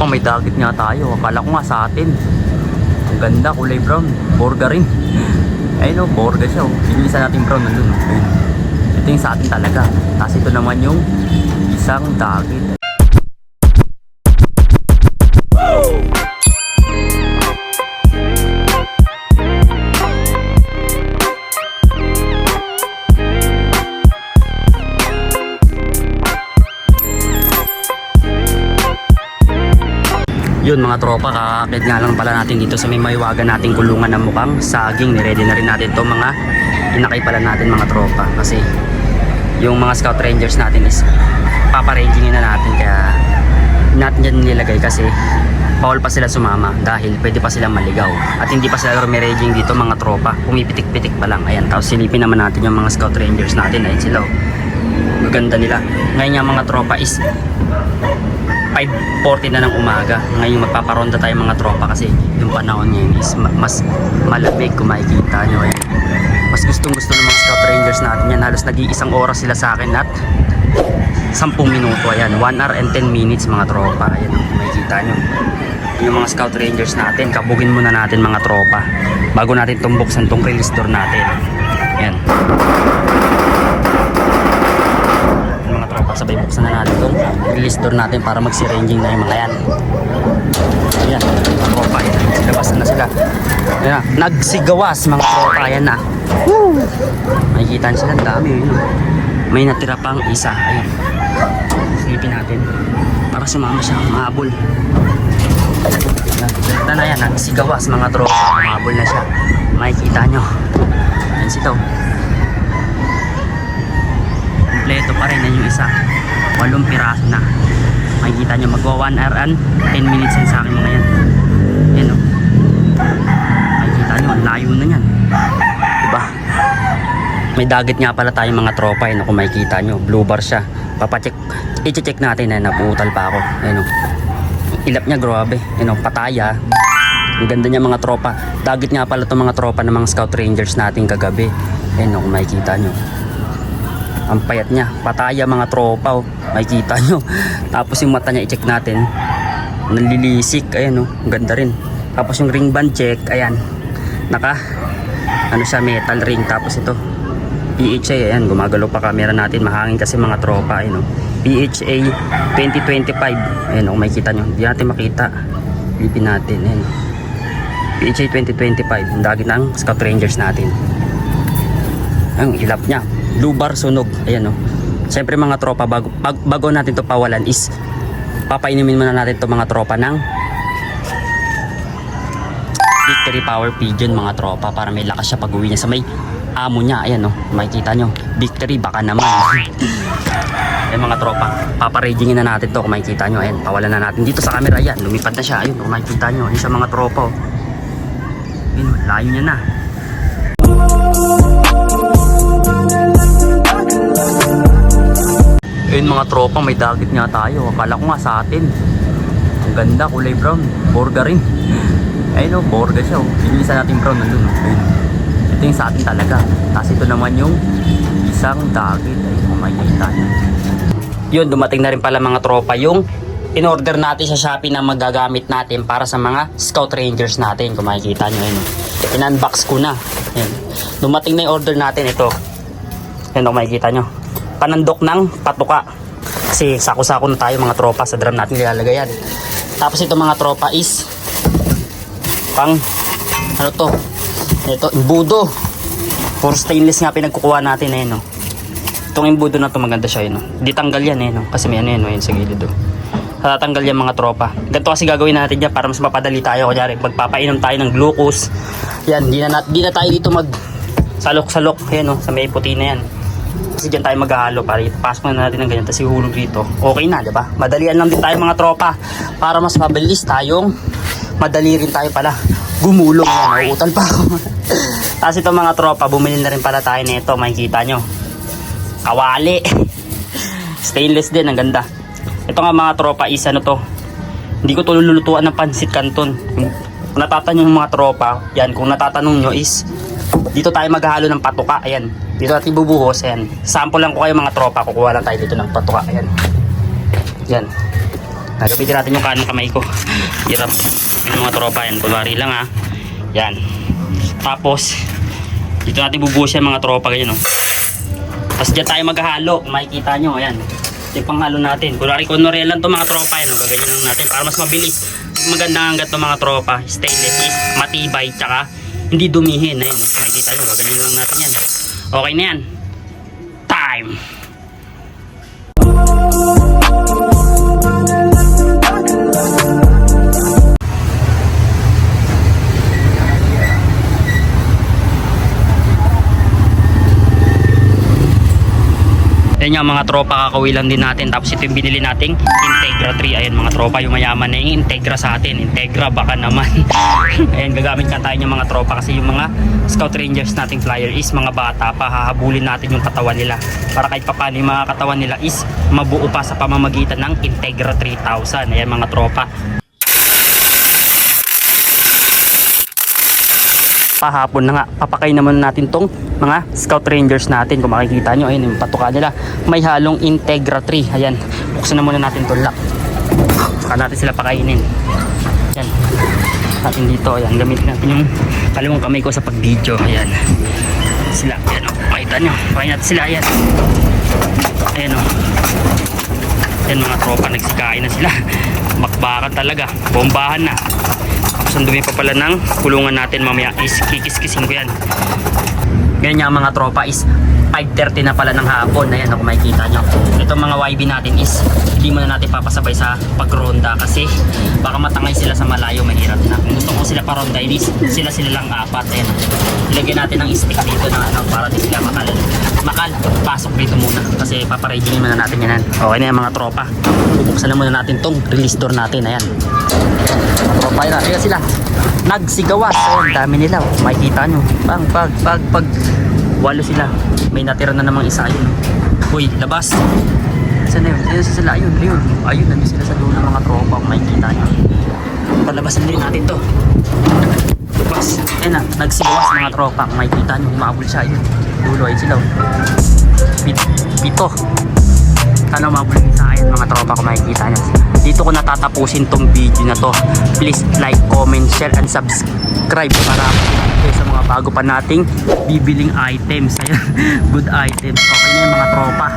tropa, may dagit nga tayo. Akala ko nga sa atin. Ang ganda, kulay brown. Borga rin. Ayun o, borga siya o. Pinilisan natin brown nandun o. Ayun. Ito yung sa atin talaga. Tapos ito naman yung isang dagit. Yun mga tropa, kakakit nga lang pala natin dito sa may maiwagan nating kulungan ng mukhang saging. Niready na rin natin to mga inakay pala natin mga tropa. Kasi yung mga scout rangers natin is paparangingin na natin. Kaya natin dyan nilagay kasi bawal pa sila sumama dahil pwede pa silang maligaw. At hindi pa sila rumiraging dito mga tropa. Pumipitik-pitik pa lang. Ayan, tapos silipin naman natin yung mga scout rangers natin. Ayan sila o. Maganda nila. Ngayon nga mga tropa is 5:40 na ng umaga. Ngayon magpaparonda tayo mga tropa kasi yung panahon ngayon is mas malamig kung makikita nyo. Ayan. Mas gustong gusto ng mga scout rangers natin yan. Halos nag-iisang oras sila sa akin at 10 minuto. Ayan, 1 hour and 10 minutes mga tropa. Ayan, kung makikita nyo yung mga scout rangers natin. Kabugin muna natin mga tropa bago natin tumbuksan tong release door natin. Ayan, sabay buksan na natin itong release door natin para magsi-ranging na yung mga yan. Ayan, mga tropa, ayan, silabasan na sila. Ayan, nagsigawas mga tropa, ayan na. Woo! Makikita nyo sila, ang dami yun. May natira pang isa, ayan. Silipin natin para sumama siya, mahabol. Ayan, na yan, nagsigawas mga tropa, mahabol na siya. Makikita nyo. Ayan sito. Kompleto pa rin yan yung isa. 8 piraso na. Makikita nyo, magwa 1 hour and 10 minutes yan sa akin mga yan. Yan o. Makikita nyo, ang layo na yan. Diba? May dagit nga pala tayong mga tropa yun. Kung makikita nyo, blue bar siya. I-check natin na napuutal pa ako. Ayan o. Ilap niya, grabe. Ayan o, pataya. Ang ganda niya mga tropa. Dagit nga pala itong mga tropa ng mga scout rangers natin kagabi. Ayan o, kung makikita nyo. Ang payat niya, pataya mga tropa oh. Makikita nyo. Tapos yung mata niya i-check natin, nalilisik, ayan oh, ang ganda rin. Tapos yung ring band check, ayan, naka ano siya, metal ring. Tapos ito PHA, ayan, gumagalaw pa camera natin, mahangin kasi mga tropa, ayan oh. PHA 2025, ayan oh, makikita nyo, hindi natin makita, lipin natin, ayan. PHA 2025, ang dagit ng scout rangers natin. Ang ilap niya, blue bar sunog. Ayan o. Siyempre mga tropa, bago natin to pawalan is papainumin muna natin to mga tropa ng Victory Power Pigeon mga tropa para may lakas siya pag uwi niya sa may amo niya. Ayan o. Makikita nyo. Victory baka naman. Ayan mga tropa. Paparagingin na natin to kung makikita nyo. Ayan. Pawalan na natin dito sa camera. Ayan. Lumipad na siya. Ayun. Kung makikita nyo. Ayan siya mga tropa o. Ayan. Layo niya na. Ayun mga tropa, may dagit nga tayo. Akala ko nga sa atin. Ang ganda, kulay brown. Borga rin. Ayun o, borga siya o. Pinilisan natin brown nandun o. Ayun. Ito yung sa atin talaga. Tapos ito naman yung isang dagit. Ayun, kung makikita nyo. Yun, dumating na rin pala mga tropa yung in-order natin sa Shopee na magagamit natin para sa mga scout rangers natin. Kung makikita nyo, ayun. In-unbox ko na. Ayun. Dumating na yung order natin ito. Ayun, kung makikita nyo. Panandok ng patuka kasi sako-sako na tayo mga tropa, sa drum natin nilalagay yan. Tapos ito mga tropa is pang ano to, ito imbudo, puro stainless nga pinagkukuha natin eh, no? Itong imbudo na to maganda siya no? Di tanggal yan eh, no? Kasi may ano yun, no? Yun sa gilid do. Tatanggal yan mga tropa. Ganito kasi gagawin natin dyan para mas mapadali tayo. Kunyari magpapainom tayo ng glucose yan, di na tayo dito mag salok-salok yan, no? Sa may puti na yan. Kasi dyan tayo maghahalo para ipasok na natin ng ganyan, tapos ihulog dito. Okay na, diba? Madalian lang din tayo mga tropa para mas mabilis tayong madali rin tayo pala gumulong. Yan, nauutal pa ako. Tapos ito mga tropa, bumili na rin pala tayo nito. Makikita nyo, kawali. Stainless din, ang ganda. Ito nga mga tropa is ano to, hindi ko to lulutuan ng pansit canton. Kung natatanong yung mga tropa, yan, kung natatanong nyo is dito tayo maghahalo ng patuka. Ayan, dito natin bubuhos. Ayan, sample lang ko kayo mga tropa. Kukuha lang tayo dito ng patuka. Ayan, yan. Gagamitin natin yung kanang kamay ko. Hirap. Yung mga tropa yan. Kunwari lang ha. Yan. Tapos, dito natin bubuhos yan mga tropa. Ganyan, no? Tapos dyan tayo maghahalo. Kung makikita nyo, ayan. Ito yung panghalo natin. Kunwari lang to mga tropa. Yan, no? Gaganyan lang natin para mas mabilis. Magandang hanggat to mga tropa. Stainless is matibay. Tsaka hindi dumihin. Ayan, no? Makikita nyo. Gaganyan lang natin yan. Okay na yan. Time! Ayan yung mga tropa, kakawilan din natin. Tapos ito yung binili nating Integra 3. Ayan mga tropa, yung mayaman na yung Integra sa atin. Integra baka naman. Ayan, gagamit ka tayo ng mga tropa kasi yung mga Scout Rangers nating flyer is mga bata pa. Hahabulin natin yung katawan nila. Para kahit paano yung mga katawan nila is mabuo pa sa pamamagitan ng Integra 3000. Ayan mga tropa. Pahapon na nga, papakay naman natin tong mga Scout Rangers natin. Kung makikita nyo, ayun yung patuka nila, may halong Integra 3. Ayan, buksan na muna natin itong lock, saka natin sila pakainin. Ayan, natin dito, ayan, gamitin natin yung kaliwang kamay ko sa pag video. Ayan sila, ayan o, makita nyo, pakain natin sila. Ayan, ayan o, ayan mga tropa, nagsikain na sila. Makbakan talaga, bombahan na. Tapos ang dumi pa pala ng kulungan natin mamaya is kikis-kisin ko yan. Ganyan yung mga tropa is 5:30 na pala ng hapon. Ayan kung makikita nyo. Itong mga YB natin is hindi muna natin papasabay sa pagronda kasi baka matangay sila sa malayo, mahirap na. Kung gusto ko sila paronda is sila lang apat. Ayan, ilagyan natin ng stick dito na ano, para di sila makal pasok dito muna kasi paparadingin muna natin yan. Okay na yan mga tropa, bubuksan na muna natin tong release door natin. Ayan mga tropa, yun na, ayan sila nagsigawas. Ayan, dami nila, makikita nyo, pag walo sila, may natira na namang isa. Ayun, uy, labas. Saan na yun? Ayun sila, ayun, nandun sila sa dulo mga tropa. Kung makikita nyo, palabasan din natin to. Labas, ayun na, nagsigawas mga tropa. Kung makikita nyo, humabol siya. Ayun, dulo, ayun sila. Pito. Sana umabol din sa akin mga tropa. Kung makikita nyo, dito ko natatapusin tong video na to. Please like, comment, share, and subscribe para sa mga bago pa nating bibiling items. Ayan, good items. Okay na yung mga tropa.